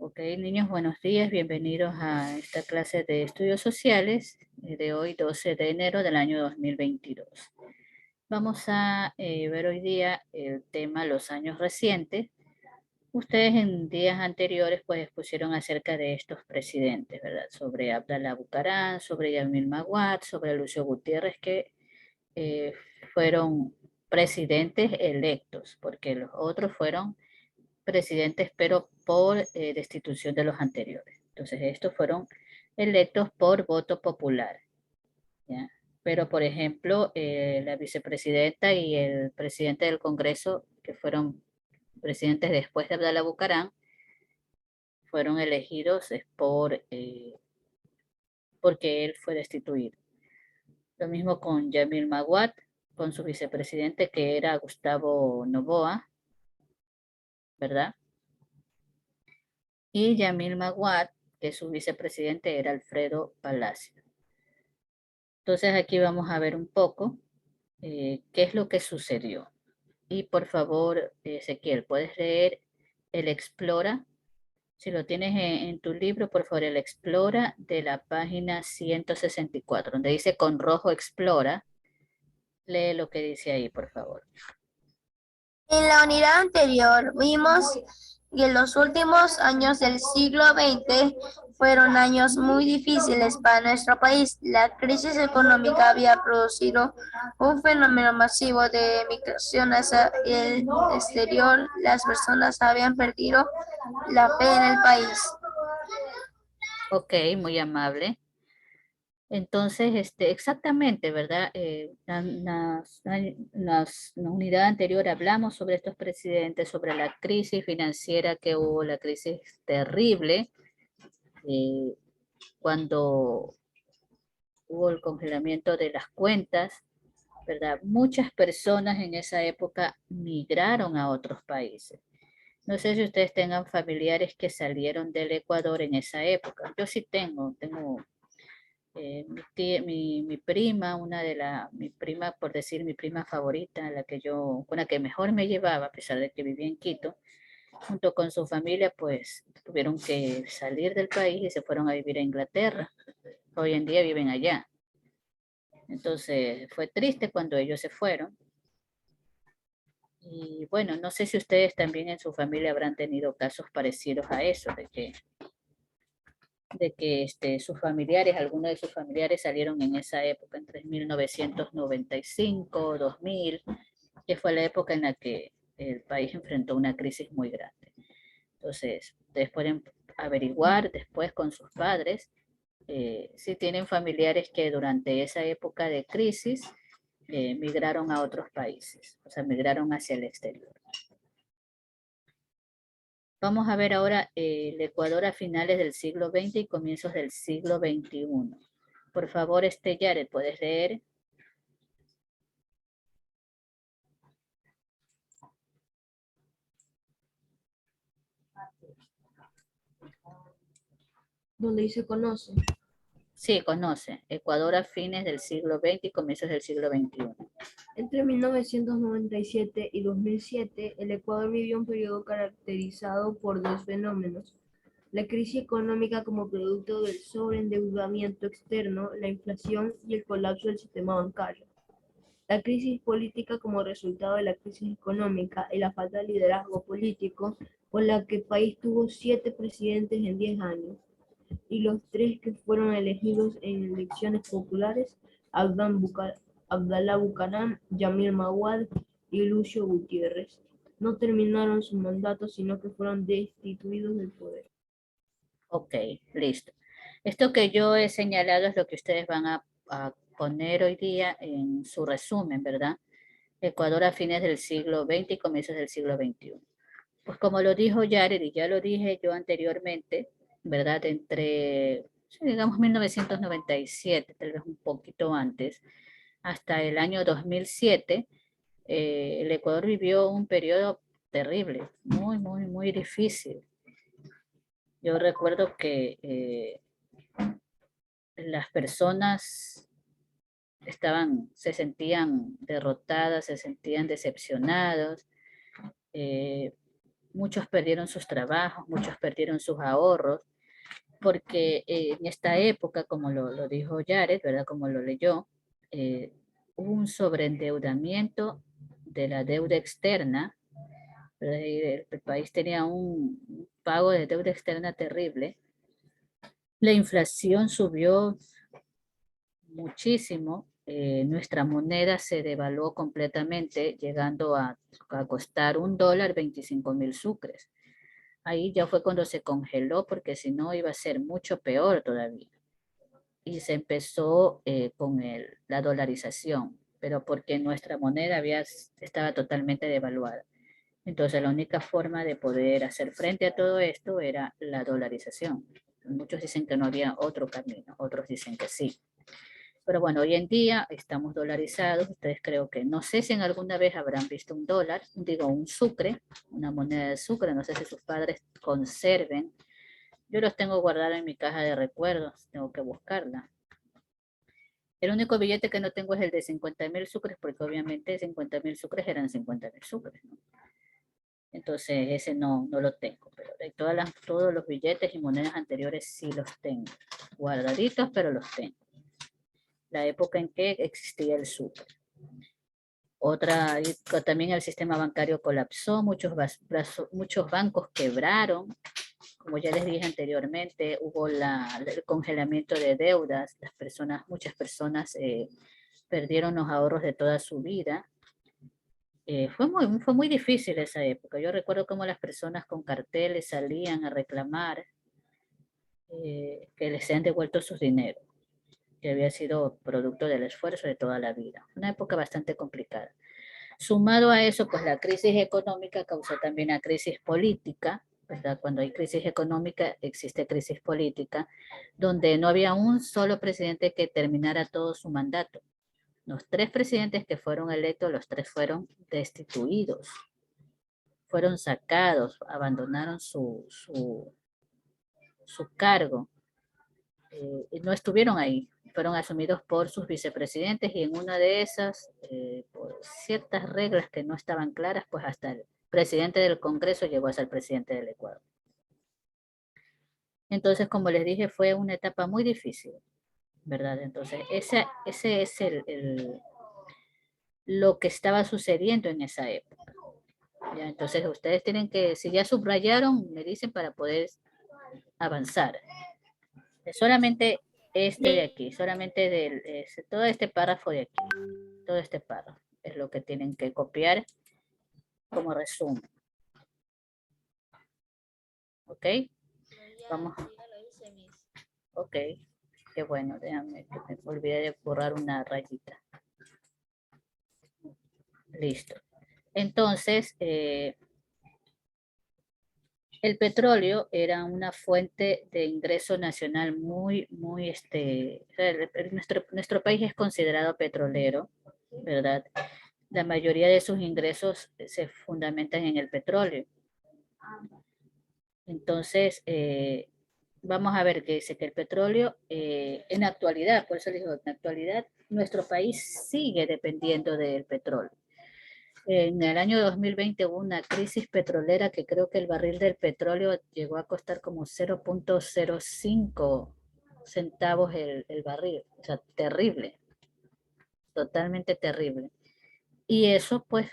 Ok, niños, buenos días. Bienvenidos a esta clase de estudios sociales de hoy, 12 de enero del año 2022. Vamos a ver hoy día el tema los años recientes. Ustedes en días anteriores pues expusieron acerca de estos presidentes, ¿verdad? Sobre Abdalá Bucaram, sobre Yamil Maguad, sobre Lucio Gutiérrez, que eh, fueron presidentes electos, porque los otros fueron presidentes, pero por destitución de los anteriores. Entonces, estos fueron electos por voto popular, ¿ya? Pero, por ejemplo, la vicepresidenta y el presidente del Congreso, que fueron presidentes después de Abdalá Bucaram, fueron elegidos porque él fue destituido. Lo mismo con Yamil Maguad, con su vicepresidente, que era Gustavo Noboa, ¿verdad? Y Yamil Maguad, que su vicepresidente era Alfredo Palacio. Entonces aquí vamos a ver un poco qué es lo que sucedió. Y por favor, Ezequiel, ¿puedes leer el Explora? Si lo tienes en tu libro, por favor, el Explora de la página 164, donde dice con rojo Explora. Lee lo que dice ahí, por favor. En la unidad anterior vimos que los últimos años del siglo XX fueron años muy difíciles para nuestro país. La crisis económica había producido un fenómeno masivo de migración hacia el exterior. Las personas habían perdido la fe en el país. Ok, muy amable. Entonces, exactamente, ¿verdad? La unidad anterior hablamos sobre estos presidentes, sobre la crisis financiera que hubo, la crisis terrible, eh, cuando hubo el congelamiento de las cuentas, ¿verdad? Muchas personas en esa época migraron a otros países. No sé si ustedes tengan familiares que salieron del Ecuador en esa época. Yo sí tengo mi prima, mi prima, por decir, mi prima favorita, con la que mejor me llevaba, a pesar de que vivía en Quito, junto con su familia, pues tuvieron que salir del país y se fueron a vivir a Inglaterra. Hoy en día viven allá. Entonces fue triste cuando ellos se fueron. Y bueno, no sé si ustedes también en su familia habrán tenido casos parecidos a eso, de que sus familiares, algunos de sus familiares salieron en esa época, entre 1995, 2000, que fue la época en la que el país enfrentó una crisis muy grande. Entonces, ustedes pueden averiguar después con sus padres si tienen familiares que durante esa época de crisis migraron a otros países, o sea, migraron hacia el exterior. Vamos a ver ahora el Ecuador a finales del siglo XX y comienzos del siglo XXI. Por favor, Yaret, ¿puedes leer? Donde dice conoce. Sí, conoce. Ecuador a fines del siglo XX y comienzos del siglo XXI. Entre 1997 y 2007, el Ecuador vivió un periodo caracterizado por dos fenómenos: la crisis económica como producto del sobreendeudamiento externo, la inflación y el colapso del sistema bancario. La crisis política como resultado de la crisis económica y la falta de liderazgo político, con la que el país tuvo 7 presidentes en 10 años, y los 3 que fueron elegidos en elecciones populares: Abdalá Bucaram, Yamil Maguad y Lucio Gutiérrez, no terminaron su mandato, sino que fueron destituidos del poder. Ok, listo. Esto que yo he señalado es lo que ustedes van a poner hoy día en su resumen, ¿verdad? Ecuador a fines del siglo XX y comienzos del siglo XXI. Pues como lo dijo Jared y ya lo dije yo anteriormente, ¿verdad? Sí, digamos, 1997, tal vez un poquito antes, hasta el año 2007, el Ecuador vivió un periodo terrible, muy, muy, muy difícil. Yo recuerdo que las personas se sentían derrotadas, se sentían decepcionados. muchos perdieron sus trabajos, muchos perdieron sus ahorros, porque en esta época, como lo dijo Jared, ¿verdad? Como lo leyó, hubo un sobreendeudamiento de la deuda externa, ¿verdad? Y el país tenía un pago de deuda externa terrible. La inflación subió muchísimo, nuestra moneda se devaluó completamente, llegando a costar $1 25,000 sucres. Ahí ya fue cuando se congeló, porque si no iba a ser mucho peor todavía. Y se empezó con la dolarización, pero porque nuestra moneda estaba totalmente devaluada. Entonces la única forma de poder hacer frente a todo esto era la dolarización. Muchos dicen que no había otro camino, otros dicen que sí. Pero bueno, hoy en día estamos dolarizados. Ustedes creo que, no sé si en alguna vez habrán visto un dólar, digo un sucre, una moneda de sucre, no sé si sus padres conserven. Yo los tengo guardados en mi caja de recuerdos, tengo que buscarla. El único billete que no tengo es el de 50,000 sucres, porque obviamente 50,000 sucres eran 50,000 sucres, ¿no? Entonces ese no lo tengo, pero de todos los billetes y monedas anteriores sí los tengo, guardaditos, pero los tengo. La época en que existía el sucre. También el sistema bancario colapsó, muchos bancos quebraron, como ya les dije anteriormente, hubo el congelamiento de deudas, muchas personas perdieron los ahorros de toda su vida. Fue muy difícil esa época. Yo recuerdo cómo las personas con carteles salían a reclamar que les sean devueltos sus dineros, que había sido producto del esfuerzo de toda la vida. Una época bastante complicada. Sumado a eso, pues la crisis económica causó también la crisis política, ¿verdad? Cuando hay crisis económica, existe crisis política, donde no había un solo presidente que terminara todo su mandato. Los 3 presidentes que fueron electos, los 3 fueron destituidos, fueron sacados, abandonaron su cargo, no estuvieron ahí, fueron asumidos por sus vicepresidentes, y en una de esas, por ciertas reglas que no estaban claras, pues hasta el presidente del Congreso llegó a ser presidente del Ecuador. Entonces, como les dije, fue una etapa muy difícil, ¿verdad? Entonces, ese es lo que estaba sucediendo en esa época. ¿Ya? Entonces, ustedes tienen que, si ya subrayaron, me dicen para poder avanzar. Solamente de aquí, solamente todo este párrafo de aquí, todo este párrafo es lo que tienen que copiar como resumen. ¿Ok? Vamos. Ok, qué bueno, déjame que me olvidé de borrar una rayita. Listo. Entonces, el petróleo era una fuente de ingreso nacional muy, nuestro país es considerado petrolero, ¿verdad? La mayoría de sus ingresos se fundamentan en el petróleo. Entonces, vamos a ver que dice que el petróleo, en la actualidad, por eso les digo, en la actualidad, nuestro país sigue dependiendo del petróleo. En el año 2020 hubo una crisis petrolera que creo que el barril del petróleo llegó a costar como 0.05 centavos el barril. O sea, terrible, totalmente terrible. Y eso pues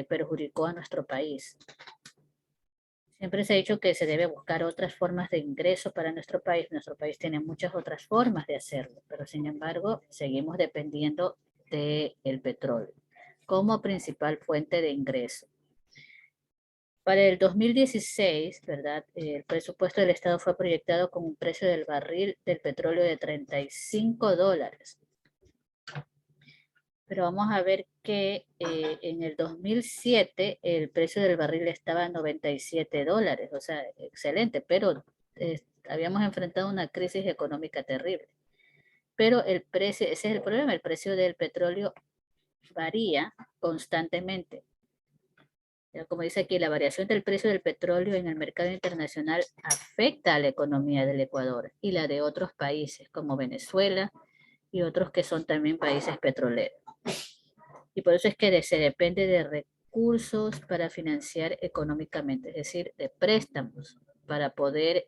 perjudicó a nuestro país. Siempre se ha dicho que se debe buscar otras formas de ingreso para nuestro país. Nuestro país tiene muchas otras formas de hacerlo, pero sin embargo seguimos dependiendo del petróleo como principal fuente de ingreso. Para el 2016, ¿verdad? El presupuesto del Estado fue proyectado con un precio del barril del petróleo de $35. Pero vamos a ver que en el 2007 el precio del barril estaba a $97, o sea, excelente, pero habíamos enfrentado una crisis económica terrible. Pero el precio, ese es el problema, el precio del petróleo varía constantemente. Como dice aquí, la variación del precio del petróleo en el mercado internacional afecta a la economía del Ecuador y la de otros países como Venezuela y otros que son también países petroleros. Y por eso es que se depende recursos para financiar económicamente, es decir, de préstamos para poder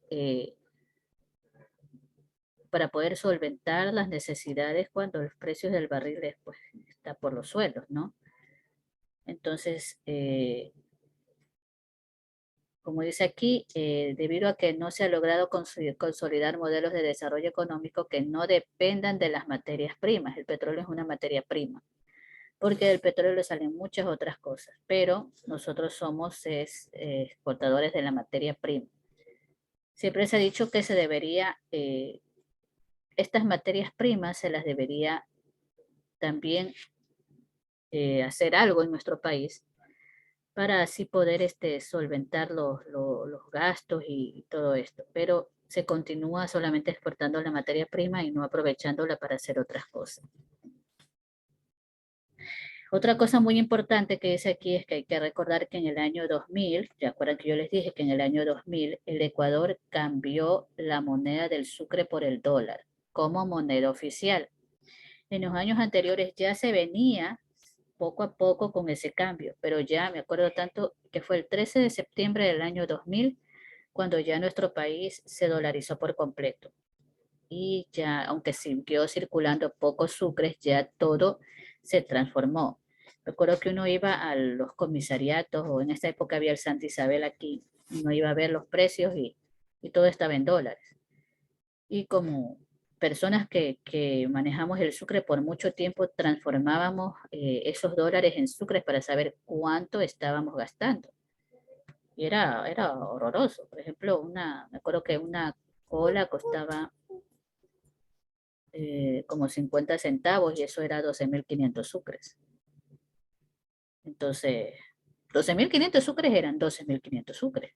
solventar las necesidades cuando los precios del barril pues, está por los suelos, ¿no? Entonces, como dice aquí, debido a que no se ha logrado consolidar modelos de desarrollo económico que no dependan de las materias primas. El petróleo es una materia prima, porque del petróleo le salen muchas otras cosas, pero nosotros somos exportadores de la materia prima. Siempre se ha dicho que se debería, estas materias primas se las debería también hacer algo en nuestro país para así poder solventar los gastos y todo esto. Pero se continúa solamente exportando la materia prima y no aprovechándola para hacer otras cosas. Otra cosa muy importante que dice aquí es que hay que recordar que en el año 2000, ¿se acuerdan que yo les dije que en el año 2000 el Ecuador cambió la moneda del sucre por el dólar como moneda oficial? En los años anteriores ya se venía poco a poco con ese cambio, pero ya me acuerdo tanto que fue el 13 de septiembre del año 2000 cuando ya nuestro país se dolarizó por completo. Y ya, aunque siguió circulando pocos sucres, ya todo se transformó. Recuerdo que uno iba a los comisariatos, o en esta época había el Santa Isabel aquí, uno iba a ver los precios y todo estaba en dólares. Y como personas que manejamos el sucre por mucho tiempo, transformábamos esos dólares en sucres para saber cuánto estábamos gastando. Y era horroroso. Por ejemplo, me acuerdo que una cola costaba como 50 centavos y eso era 12.500 sucres. Entonces, 12.500 sucres eran 12.500 sucres.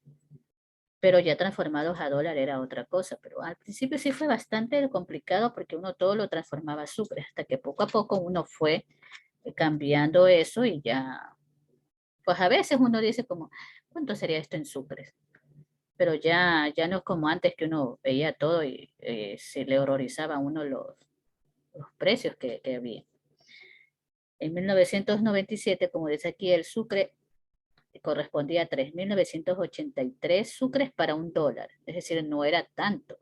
Pero ya transformados a dólar era otra cosa. Pero al principio sí fue bastante complicado porque uno todo lo transformaba a sucres, hasta que poco a poco uno fue cambiando eso y ya, pues a veces uno dice como, ¿cuánto sería esto en sucres? Pero ya no es como antes que uno veía todo y se le horrorizaba a uno los precios que había. En 1997, como dice aquí, el sucre correspondía a 3.983 sucres para un dólar, es decir, no era tanto.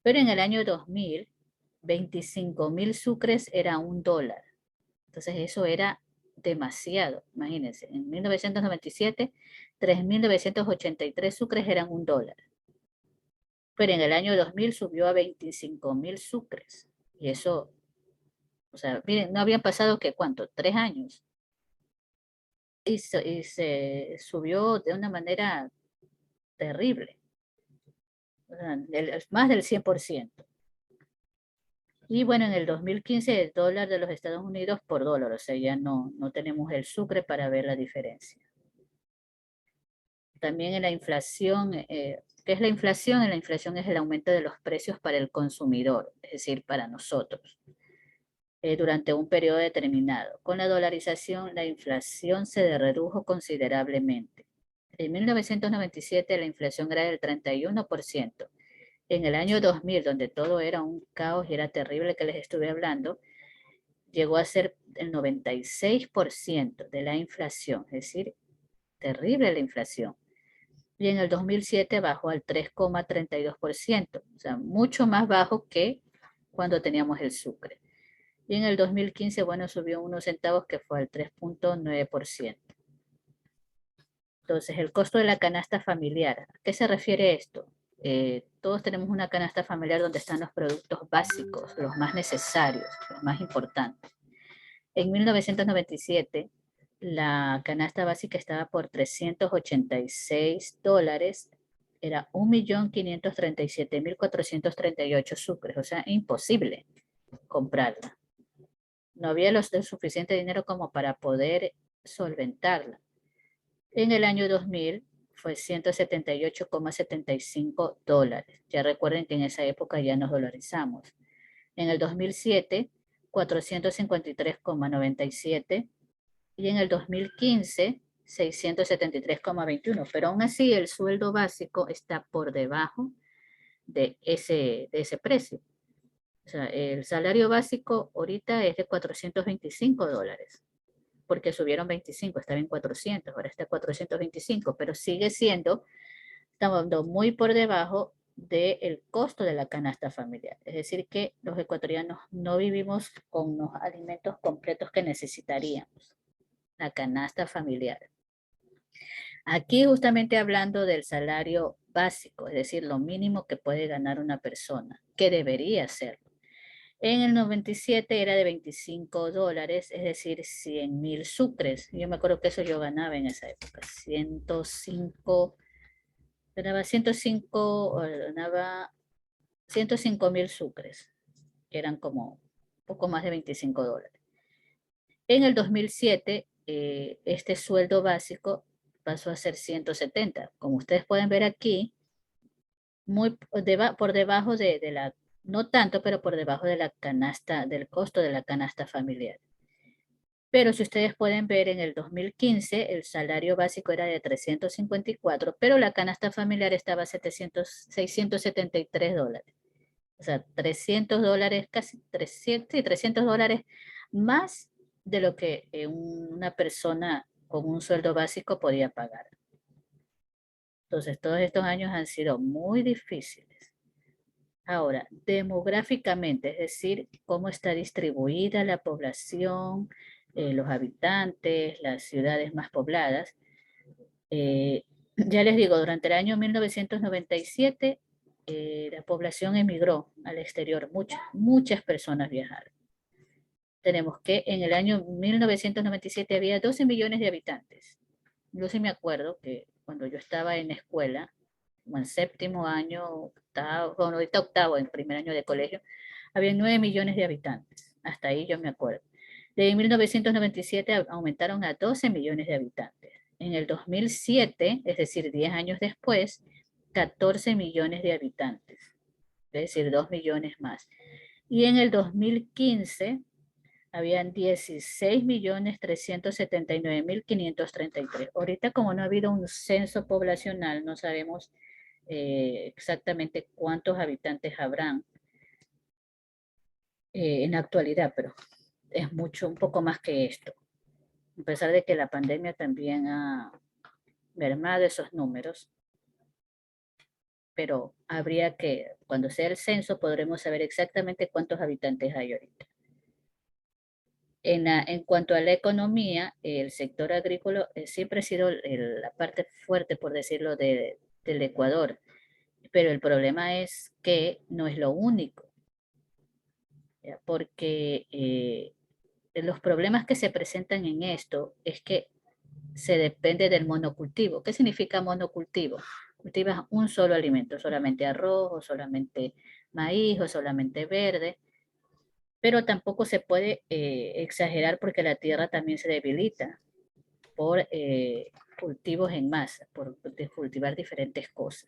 Pero en el año 2000, 25.000 sucres era un dólar. Entonces eso era demasiado, imagínense. En 1997, 3.983 sucres eran un dólar. Pero en el año 2000 subió a 25.000 sucres. Y eso, o sea, miren, no habían pasado que ¿cuánto? 3 años. Y se subió de una manera terrible. O sea, más del 100%. Y bueno, en el 2015 el dólar de los Estados Unidos por dólar, o sea, ya no tenemos el sucre para ver la diferencia. También en la inflación, ¿qué es la inflación? La inflación es el aumento de los precios para el consumidor, es decir, para nosotros, durante un periodo determinado. Con la dolarización, la inflación se redujo considerablemente. En 1997 la inflación era del 31%. En el año 2000, donde todo era un caos y era terrible que les estuve hablando, llegó a ser el 96% de la inflación, es decir, terrible la inflación. Y en el 2007 bajó al 3,32%, o sea, mucho más bajo que cuando teníamos el sucre. Y en el 2015, bueno, subió unos centavos que fue al 3,9%. Entonces, el costo de la canasta familiar, ¿a qué se refiere esto? Todos tenemos una canasta familiar donde están los productos básicos, los más necesarios, los más importantes. En 1997, la canasta básica estaba por $386, era 1.537.438 sucres, o sea, imposible comprarla. No había el suficiente dinero como para poder solventarla. En el año 2000 fue $178,75. Ya recuerden que en esa época ya nos dolarizamos. En el 2007, 453,97 y en el 2015, 673,21. Pero aún así el sueldo básico está por debajo de ese precio. O sea, el salario básico ahorita es de $425. porque subieron 25, estaba en 400, ahora está 425, pero sigue siendo, estamos muy por debajo del costo de la canasta familiar. Es decir, que los ecuatorianos no vivimos con los alimentos completos que necesitaríamos, la canasta familiar. Aquí justamente hablando del salario básico, es decir, lo mínimo que puede ganar una persona, que debería ser. En el 97 era de 25 dólares, es decir, 100.000 sucres. Yo me acuerdo que eso yo ganaba en esa época, 105, ganaba 105, ganaba 105.000 sucres, que eran como un poco más de 25 dólares. En el 2007, este sueldo básico pasó a ser 170. Como ustedes pueden ver aquí, muy por debajo de la, no tanto, pero por debajo de la canasta, del costo de la canasta familiar. Pero si ustedes pueden ver, en el 2015 el salario básico era de 354, pero la canasta familiar estaba a 673 dólares. O sea, 300 dólares, casi 300, sí, 300 dólares más de lo que una persona con un sueldo básico podía pagar. Entonces, todos estos años han sido muy difíciles. Ahora, demográficamente, es decir, cómo está distribuida la población, los habitantes, las ciudades más pobladas. Ya les digo, durante el año 1997, la población emigró al exterior, muchas personas viajaron. Tenemos que en el año 1997 había 12 millones de habitantes. Yo sí me acuerdo que cuando yo estaba en la escuela, como en séptimo año, octavo, bueno, ahorita octavo, en primer año de colegio, había 9 millones de habitantes. Hasta ahí yo me acuerdo. De 1997 aumentaron a 12 millones de habitantes. En el 2007, es decir, 10 años después, 14 millones de habitantes, es decir, 2 millones más. Y en el 2015 habían 16.379.533. Ahorita, como no ha habido un censo poblacional, no sabemos exactamente cuántos habitantes habrán en la actualidad, pero es mucho, un poco más que esto. A pesar de que la pandemia también ha mermado esos números, pero habría que, cuando sea el censo, podremos saber exactamente cuántos habitantes hay ahorita. En cuanto a la economía, el sector agrícola siempre ha sido la parte fuerte, por decirlo, del Ecuador, pero el problema es que no es lo único, ¿ya? Porque los problemas que se presentan en esto es que se depende del monocultivo. ¿Qué significa monocultivo? Cultivas un solo alimento, solamente arroz, o solamente maíz, o solamente verde, pero tampoco se puede exagerar porque la tierra también se debilita por cultivos en masa, por cultivar diferentes cosas.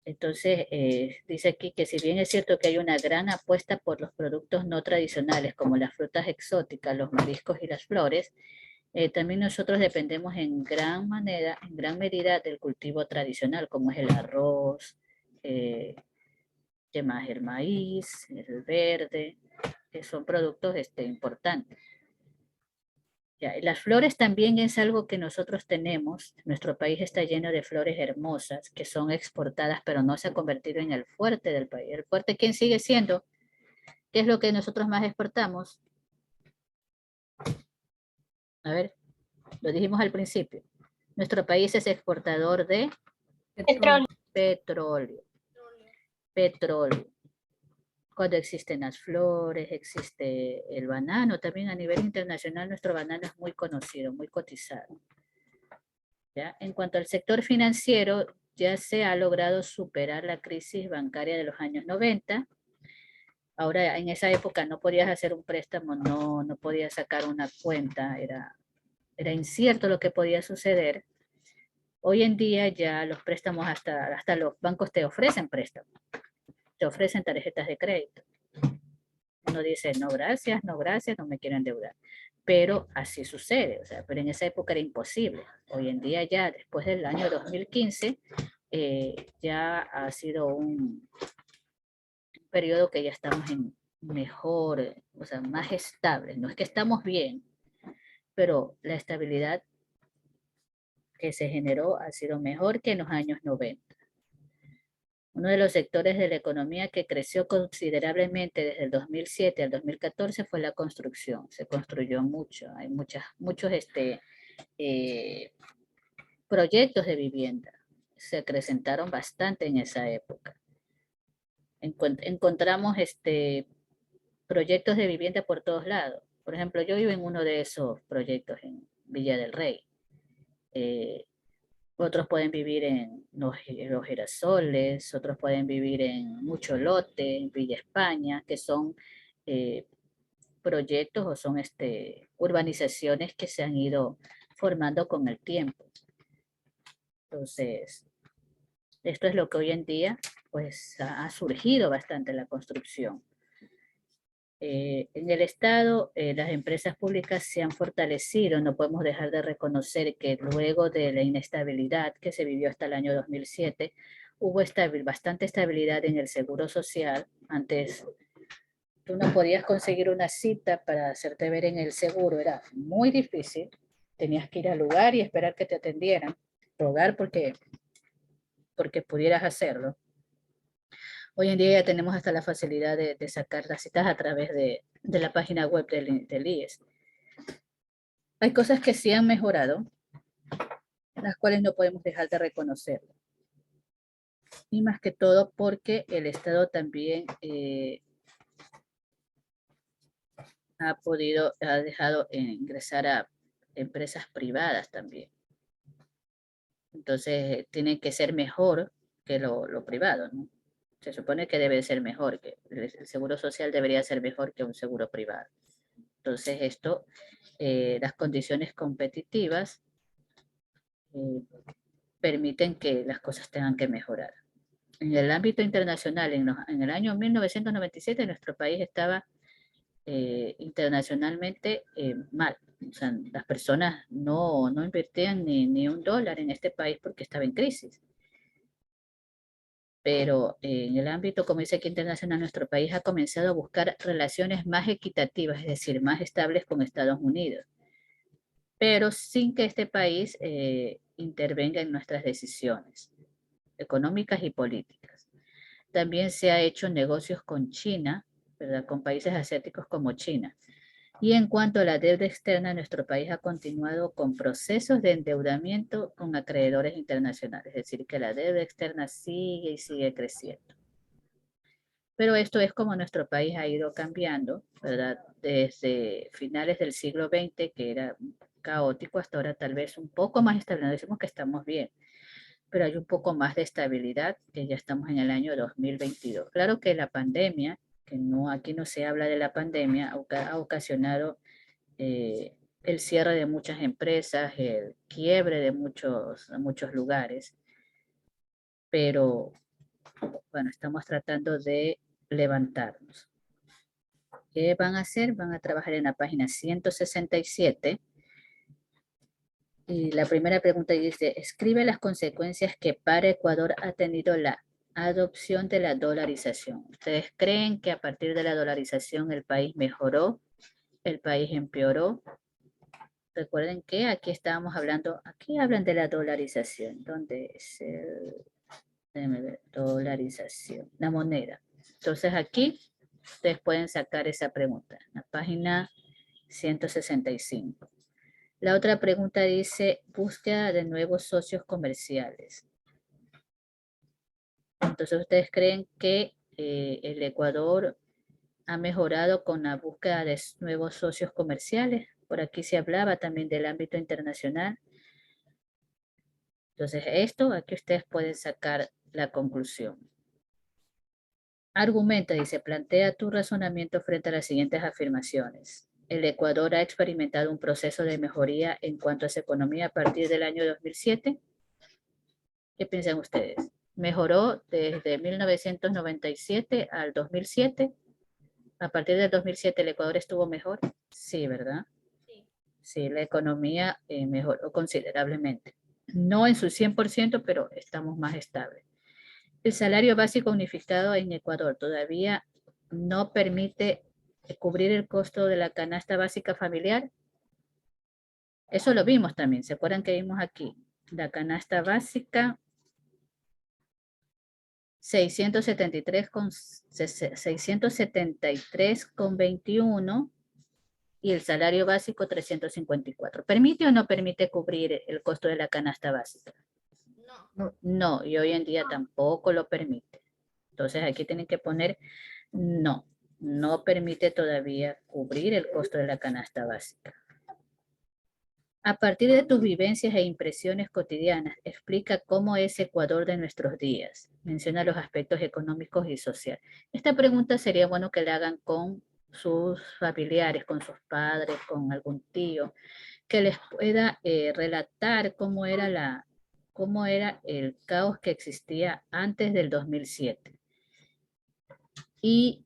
Entonces, dice aquí que si bien es cierto que hay una gran apuesta por los productos no tradicionales, como las frutas exóticas, los mariscos y las flores, también nosotros dependemos en gran medida del cultivo tradicional, como es el arroz, ¿qué más? El maíz, el verde, que son productos importantes. Ya, las flores también es algo que nosotros tenemos. Nuestro país está lleno de flores hermosas que son exportadas, pero no se ha convertido en el fuerte del país. ¿El fuerte quién sigue siendo? ¿Qué es lo que nosotros más exportamos? A ver, lo dijimos al principio. Nuestro país es exportador de petróleo. Petróleo. Cuando existen las flores, existe el banano, también a nivel internacional nuestro banano es muy conocido, muy cotizado. ¿Ya? En cuanto al sector financiero, ya se ha logrado superar la crisis bancaria de los años 90. Ahora, en esa época no podías hacer un préstamo, no podías sacar una cuenta, era incierto lo que podía suceder. Hoy en día ya los préstamos, hasta los bancos te ofrecen préstamos, te ofrecen tarjetas de crédito. Uno dice, no gracias, no me quiero endeudar. Pero así sucede, o sea, pero en esa época era imposible. Hoy en día ya, después del año 2015, ya ha sido un periodo que ya estamos en mejor, o sea, más estable. No es que estamos bien, pero la estabilidad que se generó ha sido mejor que en los años 90. Uno de los sectores de la economía que creció considerablemente desde el 2007 al 2014 fue la construcción. Se construyó mucho, hay muchos proyectos de vivienda. Se acrecentaron bastante en esa época. Encontramos proyectos de vivienda por todos lados. Por ejemplo, yo vivo en uno de esos proyectos en Villa del Rey. Otros pueden vivir en los Girasoles, otros pueden vivir en Mucho Lote, en Villa España, que son proyectos o son urbanizaciones que se han ido formando con el tiempo. Entonces, esto es lo que hoy en día pues ha surgido bastante la construcción. En el Estado, las empresas públicas se han fortalecido. No podemos dejar de reconocer que luego de la inestabilidad que se vivió hasta el año 2007, hubo bastante estabilidad en el seguro social. Antes, tú no podías conseguir una cita para hacerte ver en el seguro. Era muy difícil. Tenías que ir al lugar y esperar que te atendieran. Rogar porque pudieras hacerlo. Hoy en día ya tenemos hasta la facilidad de sacar las citas a través de la página web del IES. Hay cosas que sí han mejorado, las cuales no podemos dejar de reconocer. Y más que todo porque el Estado también ha dejado ingresar a empresas privadas también. Entonces, tiene que ser mejor que lo privado, ¿no? Se supone que debe ser mejor, que el seguro social debería ser mejor que un seguro privado. Entonces esto, las condiciones competitivas permiten que las cosas tengan que mejorar. En el ámbito internacional, en el año 1997 nuestro país estaba internacionalmente mal. O sea, las personas no invertían ni $1 en este país porque estaba en crisis. Pero en el ámbito, como dice aquí internacional, nuestro país ha comenzado a buscar relaciones más equitativas, es decir, más estables con Estados Unidos, pero sin que este país intervenga en nuestras decisiones económicas y políticas. También se ha hecho negocios con China, ¿verdad? Con países asiáticos como China. Y en cuanto a la deuda externa, nuestro país ha continuado con procesos de endeudamiento con acreedores internacionales, es decir, que la deuda externa sigue y sigue creciendo. Pero esto es como nuestro país ha ido cambiando, ¿verdad? Desde finales del siglo XX, que era caótico, hasta ahora tal vez un poco más estable. No decimos que estamos bien, pero hay un poco más de estabilidad, que ya estamos en el año 2022. Claro que la pandemia, que no, aquí no se habla de la pandemia, ha ocasionado el cierre de muchas empresas, el quiebre de muchos lugares, pero bueno, estamos tratando de levantarnos. ¿Qué van a hacer? Van a trabajar en la página 167. Y la primera pregunta dice, escribe las consecuencias que para Ecuador ha tenido la adopción de la dolarización. ¿Ustedes creen que a partir de la dolarización el país mejoró? ¿El país empeoró? Recuerden que aquí estábamos hablando, aquí hablan de la dolarización. ¿Dónde es déjenme ver, dolarización? La moneda. Entonces aquí ustedes pueden sacar esa pregunta. La página 165. La otra pregunta dice, búsqueda de nuevos socios comerciales. Entonces, ¿ustedes creen que el Ecuador ha mejorado con la búsqueda de nuevos socios comerciales? Por aquí se hablaba también del ámbito internacional. Entonces, aquí ustedes pueden sacar la conclusión. Argumenta, dice, plantea tu razonamiento frente a las siguientes afirmaciones. El Ecuador ha experimentado un proceso de mejoría en cuanto a su economía a partir del año 2007. ¿Qué piensan ustedes? ¿Mejoró desde 1997 al 2007? ¿A partir del 2007 el Ecuador estuvo mejor? Sí, ¿verdad? Sí, la economía mejoró considerablemente. No en su 100%, pero estamos más estables. El salario básico unificado en Ecuador todavía no permite cubrir el costo de la canasta básica familiar. Eso lo vimos también. ¿Se acuerdan que vimos aquí? La canasta básica, 673,21 y el salario básico 354. ¿Permite o no permite cubrir el costo de la canasta básica? No. No, y hoy en día tampoco lo permite. Entonces aquí tienen que poner no. No permite todavía cubrir el costo de la canasta básica. A partir de tus vivencias e impresiones cotidianas, explica cómo es Ecuador de nuestros días. Menciona los aspectos económicos y sociales. Esta pregunta sería bueno que la hagan con sus familiares, con sus padres, con algún tío, que les pueda relatar cómo era el caos que existía antes del 2007 y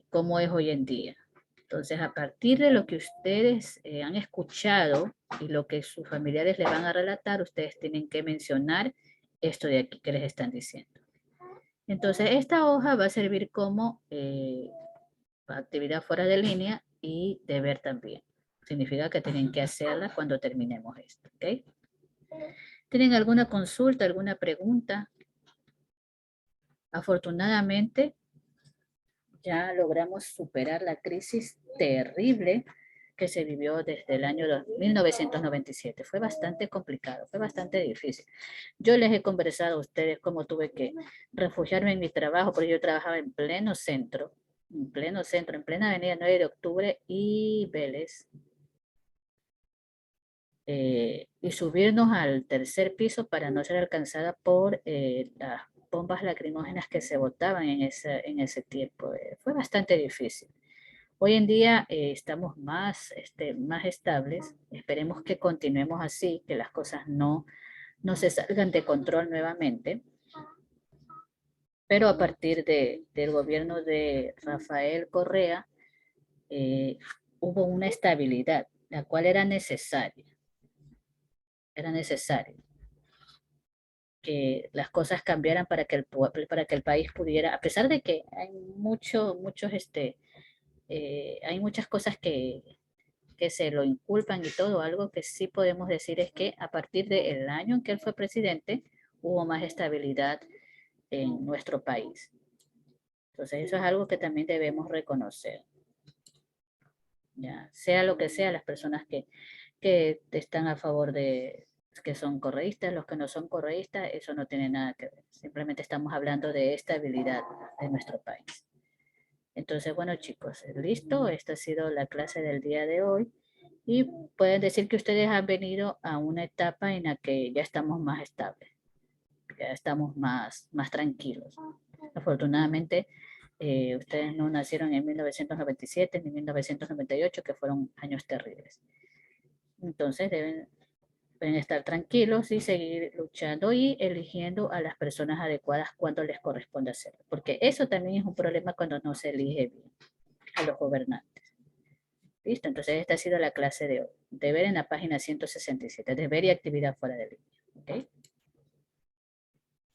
cómo es hoy en día. Entonces, a partir de lo que ustedes han escuchado y lo que sus familiares les van a relatar, ustedes tienen que mencionar esto de aquí que les están diciendo. Entonces, esta hoja va a servir como actividad fuera de línea y deber también. Significa que tienen que hacerla cuando terminemos esto, ¿ok? ¿Tienen alguna consulta, alguna pregunta? Afortunadamente, ya logramos superar la crisis terrible que se vivió desde el año 1997. Fue bastante complicado, fue bastante difícil. Yo les he conversado a ustedes cómo tuve que refugiarme en mi trabajo, porque yo trabajaba en plena avenida 9 de octubre y Vélez. Y subirnos al tercer piso para no ser alcanzada por las bombas lacrimógenas que se botaban en ese tiempo. Fue bastante difícil. Hoy en día estamos más estables. Esperemos que continuemos así, que las cosas no se salgan de control nuevamente. Pero a partir del gobierno de Rafael Correa, hubo una estabilidad, la cual era necesaria. Era necesario que las cosas cambiaran para que el país pudiera, a pesar de que hay hay muchas cosas que se lo inculpan y todo, algo que sí podemos decir es que a partir del año en que él fue presidente, hubo más estabilidad en nuestro país. Entonces eso es algo que también debemos reconocer. Ya, sea lo que sea, las personas que están a favor de, que son correístas, los que no son correístas, eso no tiene nada que ver. Simplemente estamos hablando de estabilidad de nuestro país. Entonces, bueno, chicos, listo. Esta ha sido la clase del día de hoy. Y pueden decir que ustedes han venido a una etapa en la que ya estamos más estables, ya estamos más tranquilos. Afortunadamente, ustedes no nacieron en 1997 ni 1998, que fueron años terribles. Entonces pueden estar tranquilos y seguir luchando y eligiendo a las personas adecuadas cuando les corresponde hacerlo. Porque eso también es un problema cuando no se elige bien a los gobernantes. ¿Listo? Entonces esta ha sido la clase de hoy. Deber en la página 167. Deber y actividad fuera de línea. ¿Ok?